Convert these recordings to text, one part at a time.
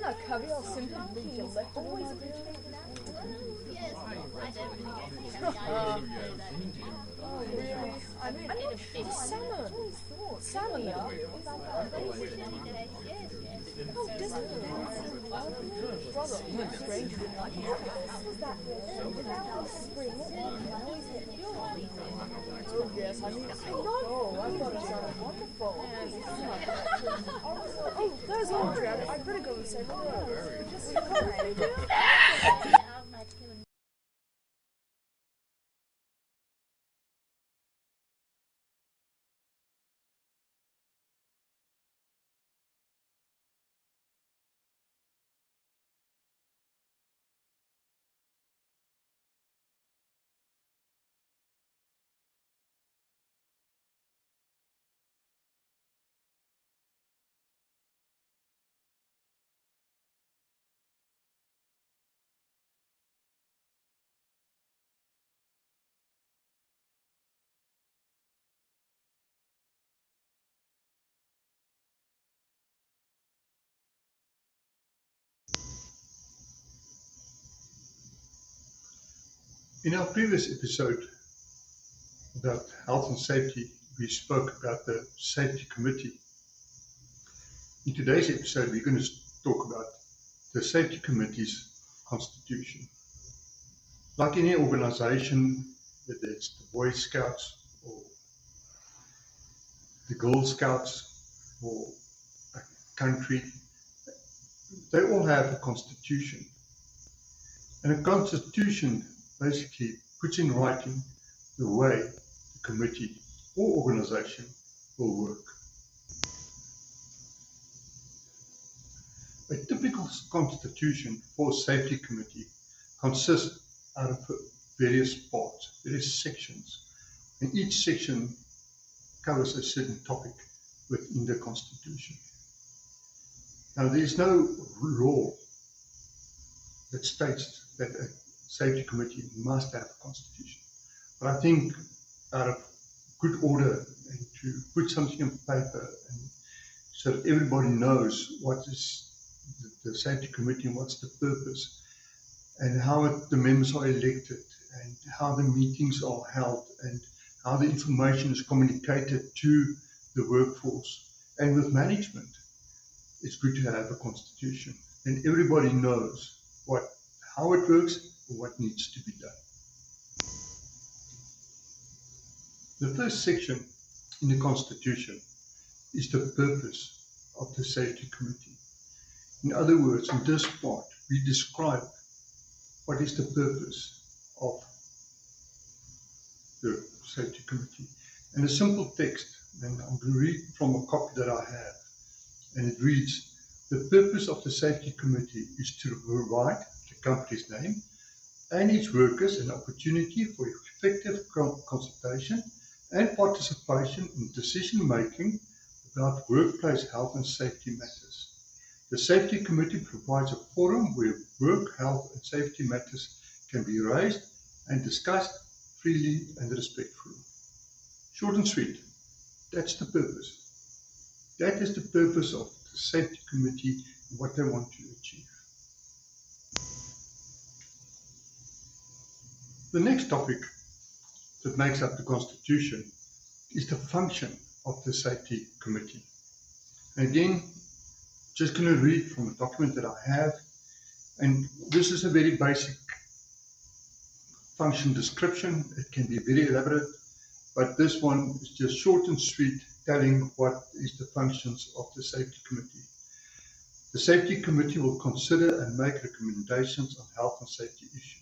a caveat simply elect always Yes, I don't really Oh, really? I mean, I'm not sure. Salmon. Salmon. yes. Oh, doesn't brother, it's strange you didn't like it. Oh, yes, I mean, I thought it sounded wonderful. Oh, there's Audrey. I better go and say hello. In our previous episode about health and safety, we spoke about the Safety Committee. In today's episode, we're going to talk about the Safety Committee's constitution. Like any organization, whether it's the Boy Scouts or the Girl Scouts or a country, they all have a constitution. And a constitution basically puts in writing the way the committee or organization will work. A typical constitution for a safety committee consists out of various parts, various sections, and each section covers a certain topic within the constitution. Now, there is no law that states that a safety committee must have a constitution. But I think out of good order and to put something on paper and so that everybody knows what is the safety committee and what's the purpose and how the members are elected and how the meetings are held and how the information is communicated to the workforce and with management. It's good to have a constitution and everybody knows how it works and what needs to be done. The first section in the Constitution is the purpose of the Safety Committee. In other words, in this part, we describe what is the purpose of the Safety Committee. And a simple text, and I'm going to read from a copy that I have, and it reads, "The purpose of the Safety Committee is to provide the company's name and its workers an opportunity for effective consultation and participation in decision-making about workplace health and safety matters. The Safety Committee provides a forum where work, health and safety matters can be raised and discussed freely and respectfully." Short and sweet, that's the purpose. That is the purpose of the Safety Committee and what they want to achieve. The next topic that makes up the Constitution is the function of the Safety Committee. And again, just going to read from a document that I have, and this is a very basic function description. It can be very elaborate, but this one is just short and sweet, telling what is the functions of the Safety Committee. The Safety Committee will consider and make recommendations on health and safety issues.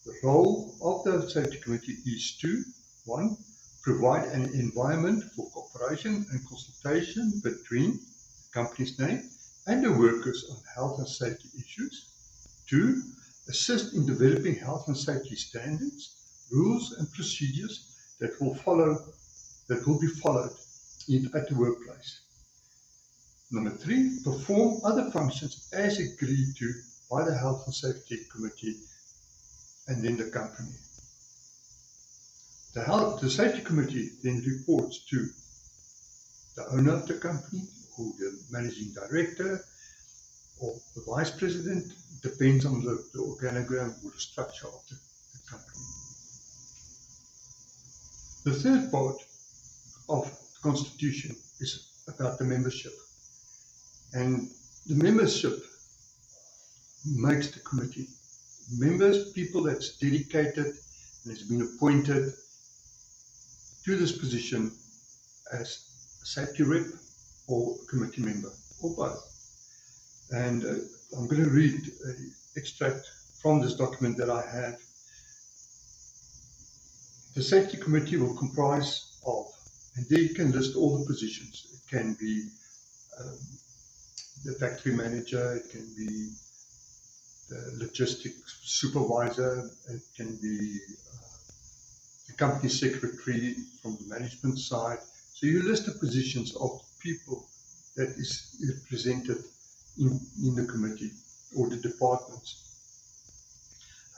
The role of the Safety Committee is to, 1, provide an environment for cooperation and consultation between the company's name and the workers on health and safety issues. 2, assist in developing health and safety standards, rules and procedures that will be followed at the workplace. Number 3, perform other functions as agreed to by the Health and Safety Committee and then the company. The Safety Committee then reports to the owner of the company or the managing director or the vice president, depends on the organogram or the structure of the company. The third part of the constitution is about the membership. And the membership makes the committee. Members, people that's dedicated and has been appointed to this position as a safety rep or a committee member, or both. And I'm going to read an extract from this document that I have. The safety committee will comprise of, and there you can list all the positions. It can be the factory manager, it can be the logistics supervisor, it can be the company secretary from the management side. So you list the positions of people that is represented in the committee or the departments.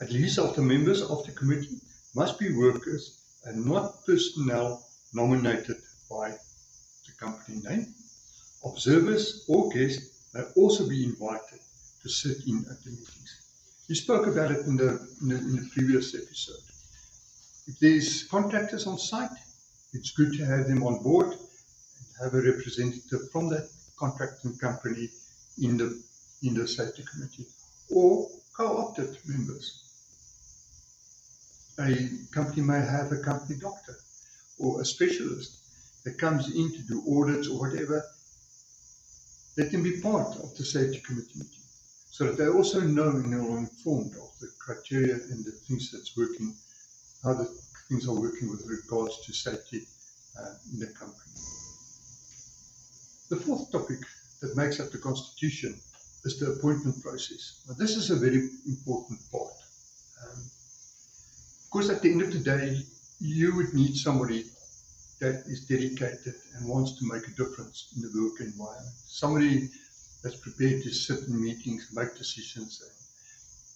At least of the members of the committee must be workers and not personnel nominated by the company name. Observers or guests may also be invited to sit in at the meetings. You spoke about it in the previous episode. If there's contractors on site, it's good to have them on board and have a representative from that contracting company in the safety committee, or co-opted members. A company may have a company doctor or a specialist that comes in to do audits or whatever. They can be part of the safety committee meeting, so that they also know and are informed of the criteria and the things that's working, how the things are working with regards to safety in the company. The fourth topic that makes up the constitution is the appointment process. Now, this is a very important part. Because at the end of the day, you would need somebody that is dedicated and wants to make a difference in the work environment. Somebody that's prepared to sit in meetings, make decisions,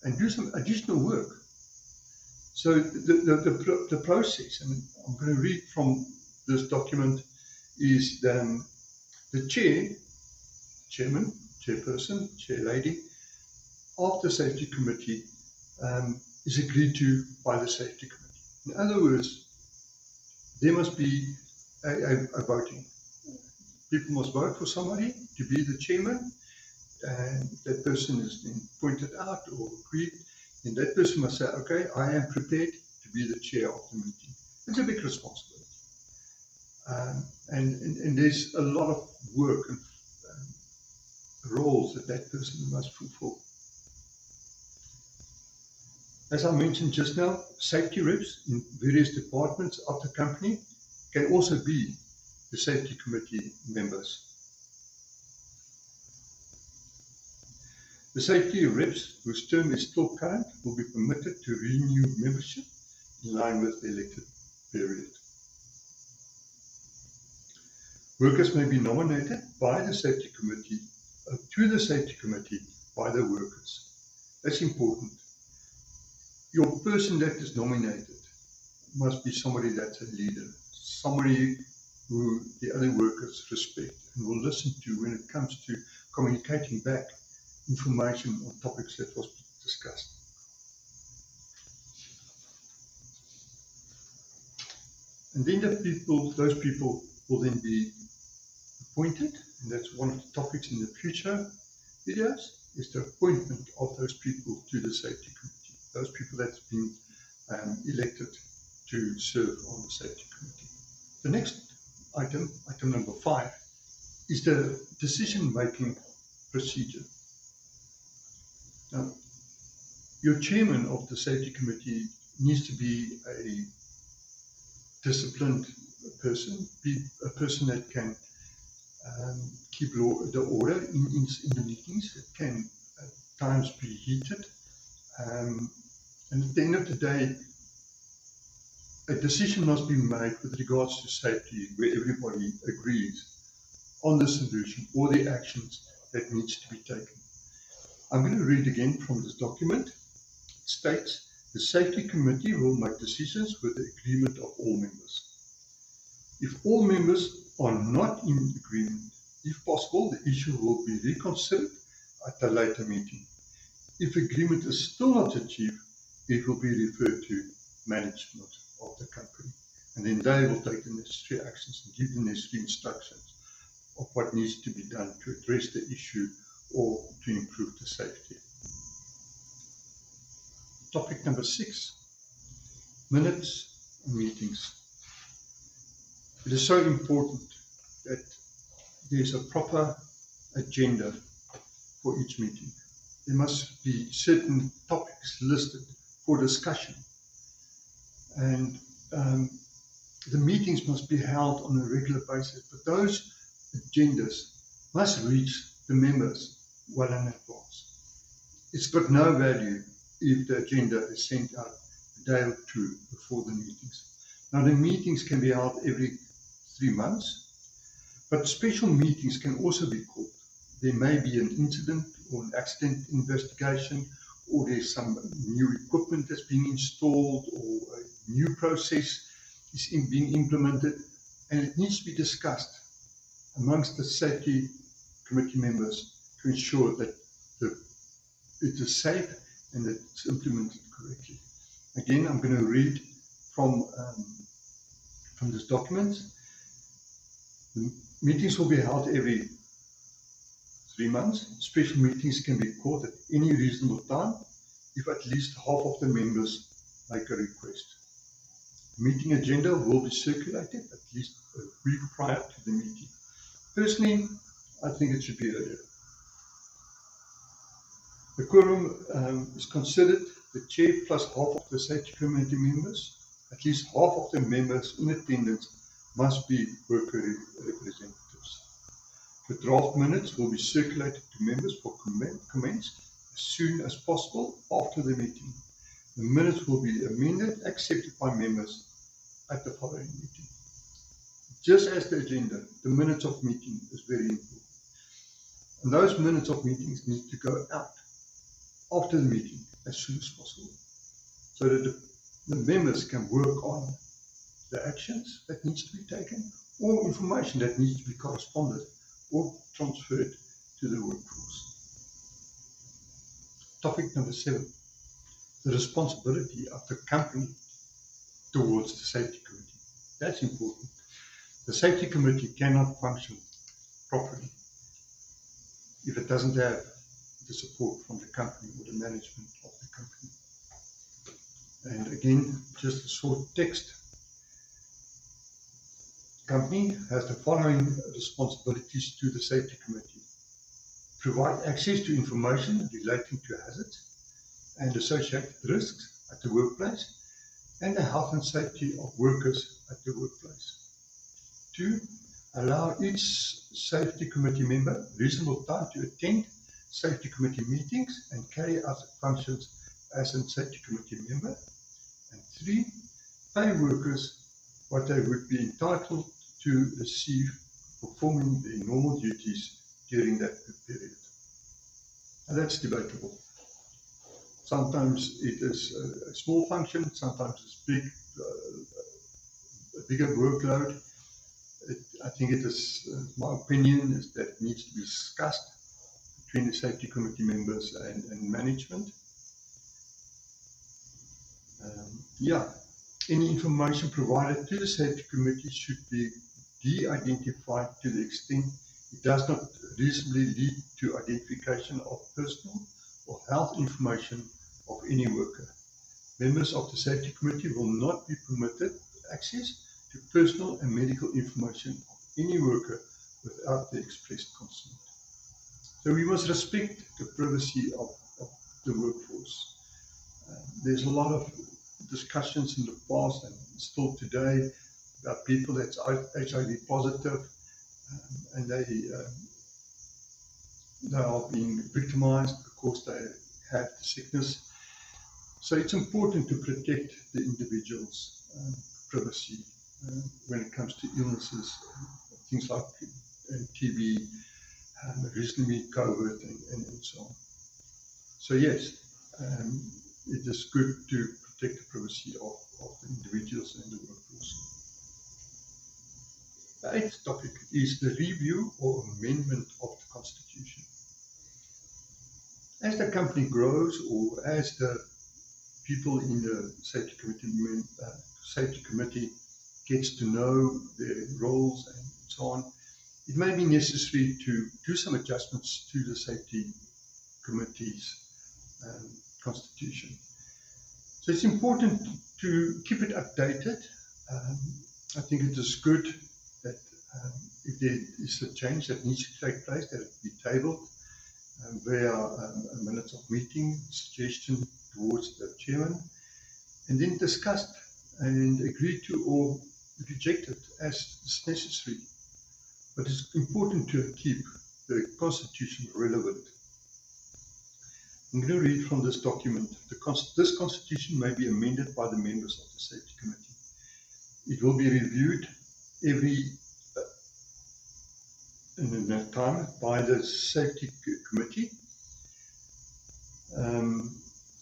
and do some additional work. So the process, and I'm going to read from this document, is the chairman, chairperson, chair lady of the safety committee is agreed to by the safety committee. In other words, there must be a voting. People must vote for somebody to be the chairman, and that person is then pointed out or agreed, and that person must say, okay, I am prepared to be the chair of the meeting. It's a big responsibility. And there's a lot of work and roles that person must fulfill. As I mentioned just now, safety reps in various departments of the company can also be the safety committee members. The safety reps whose term is still current will be permitted to renew membership in line with the elected period. Workers may be nominated by the safety committee to the safety committee by the workers. That's important. Your person that is nominated must be somebody that's a leader, somebody who the other workers respect and will listen to when it comes to communicating back information on topics that was discussed. And then those people will then be appointed, and that's one of the topics in the future videos, is the appointment of those people to the safety committee, those people that's been elected to serve on the safety committee. The next item number 5, is the decision-making procedure. Now, your chairman of the safety committee needs to be a disciplined person, be a person that can keep the order in the meetings. It can at times be heated. And at the end of the day, a decision must be made with regards to safety where everybody agrees on the solution or the actions that needs to be taken. I'm going to read again from this document. It states, the safety committee will make decisions with the agreement of all members. If all members are not in agreement, if possible, the issue will be reconsidered at a later meeting. If agreement is still not achieved, it will be referred to management of the company, and then they will take the necessary actions and give the necessary instructions of what needs to be done to address the issue or to improve the safety. Topic number 6, minutes and meetings. It is so important that there's a proper agenda for each meeting. There must be certain topics listed for discussion, and the meetings must be held on a regular basis, but those agendas must reach the members well in advance. It's got no value if the agenda is sent out a day or two before the meetings. Now, the meetings can be held every 3 months, but special meetings can also be called. There may be an incident or an accident investigation, or there's some new equipment that's being installed, or a new process is being implemented, and it needs to be discussed amongst the safety committee members to ensure that it is safe and that it's implemented correctly. Again, I'm going to read from this document. The meetings will be held every 3 months. Special meetings can be called at any reasonable time if at least half of the members make a request. The meeting agenda will be circulated at least a week prior to the meeting. Personally, I think it should be earlier. The quorum is considered the chair plus half of the safety committee members. At least half of the members in attendance must be worker representatives. The draft minutes will be circulated to members for comments as soon as possible after the meeting. The minutes will be amended, accepted by members at the following meeting. Just as the agenda, the minutes of meeting is very important. And those minutes of meetings need to go out after the meeting as soon as possible, so that the members can work on the actions that needs to be taken, or information that needs to be corresponded or transferred to the workforce. Topic number 7, the responsibility of the company towards the safety committee. That's important. The safety committee cannot function properly if it doesn't have the support from the company or the management of the company. And again, just a short text. The company has the following responsibilities to the safety committee: provide access to information relating to hazards and associated risks at the workplace and the health and safety of workers at the workplace. 2, allow each safety committee member reasonable time to attend safety committee meetings and carry out functions as a safety committee member. And 3, pay workers what they would be entitled to receive performing their normal duties during that period. And that's debatable. Sometimes it is a small function, sometimes it's big, a bigger workload. I think it is, my opinion is that it needs to be discussed between the safety committee members and management. Any information provided to the safety committee should be de-identified to the extent it does not reasonably lead to identification of personal or health information of any worker. Members of the safety committee will not be permitted access to personal and medical information of any worker without the expressed consent. So we must respect the privacy of the workforce. There's a lot of discussions in the past and still today about people that's HIV positive, and they are being victimized because they have the sickness. So it's important to protect the individual's privacy when it comes to illnesses, things like TB, recently COVID, and so on. So yes, it is good to protect the privacy of the individuals and the workforce. The 8th topic is the review or amendment of the Constitution. As the company grows, or as the people in the safety committee gets to know their roles and so on, it may be necessary to do some adjustments to the safety committee's constitution. So it's important to keep it updated. I think it is good that if there is a change that needs to take place, that it be tabled via minutes of meeting, suggestion towards the chairman, and then discussed and agreed to or rejected as is necessary. But it's important to keep the constitution relevant. I'm going to read from this document. This constitution may be amended by the members of the Safety Committee. It will be reviewed every in that time by the Safety Committee.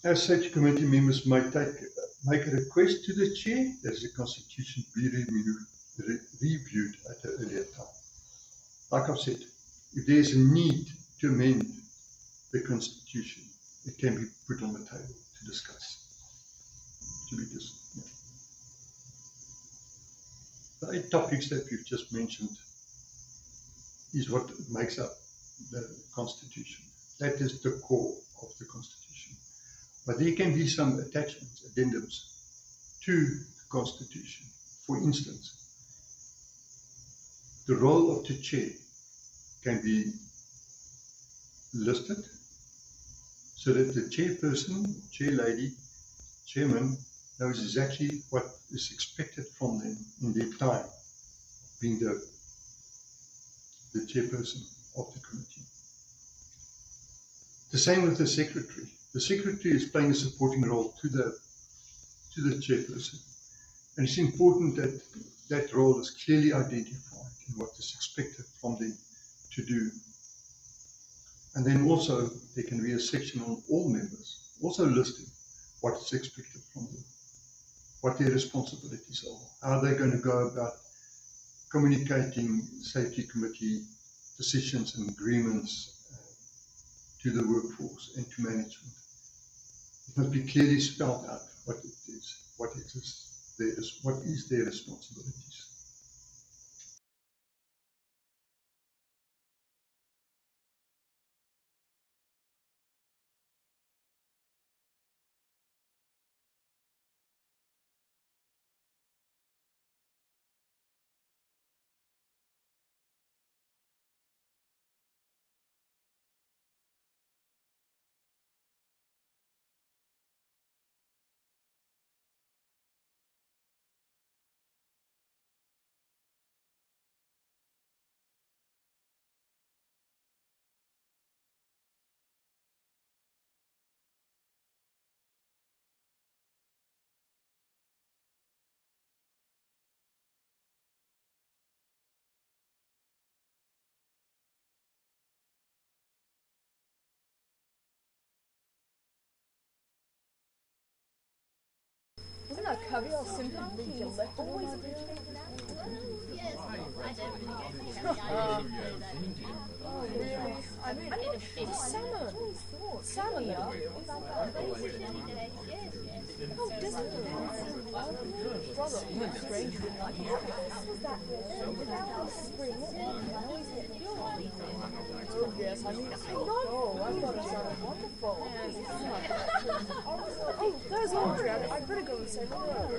As Safety Committee members may make a request to the chair that the constitution be reviewed at an earlier time. Like I've said, if there is a need to amend the constitution, it can be put on the table to discuss. The 8 topics that we've just mentioned is what makes up the Constitution. That is the core of the Constitution. But there can be some attachments, addendums to the Constitution. For instance, the role of the chair can be listed so that the chairperson, chairlady, chairman knows exactly what is expected from them in their time being the chairperson of the committee. The same with the secretary. The secretary is playing a supporting role to the chairperson. And it's important that that role is clearly identified and what is expected from them to do. And then also there can be a section on all members, also listing what is expected from them, what their responsibilities are, how they're going to go about communicating safety committee decisions and agreements to the workforce and to management. It must be clearly spelled out what it is, what is their responsibilities. Isn't that caviar simply electable? Yes, I don't really get Oh, really? I mean, it's salmon. Salmon, yeah? Oh, doesn't it? Brother, strange. Oh, yes, I mean, I know. Oh, I thought it sounded wonderful. Oh, there's Audrey. I better go and say hello.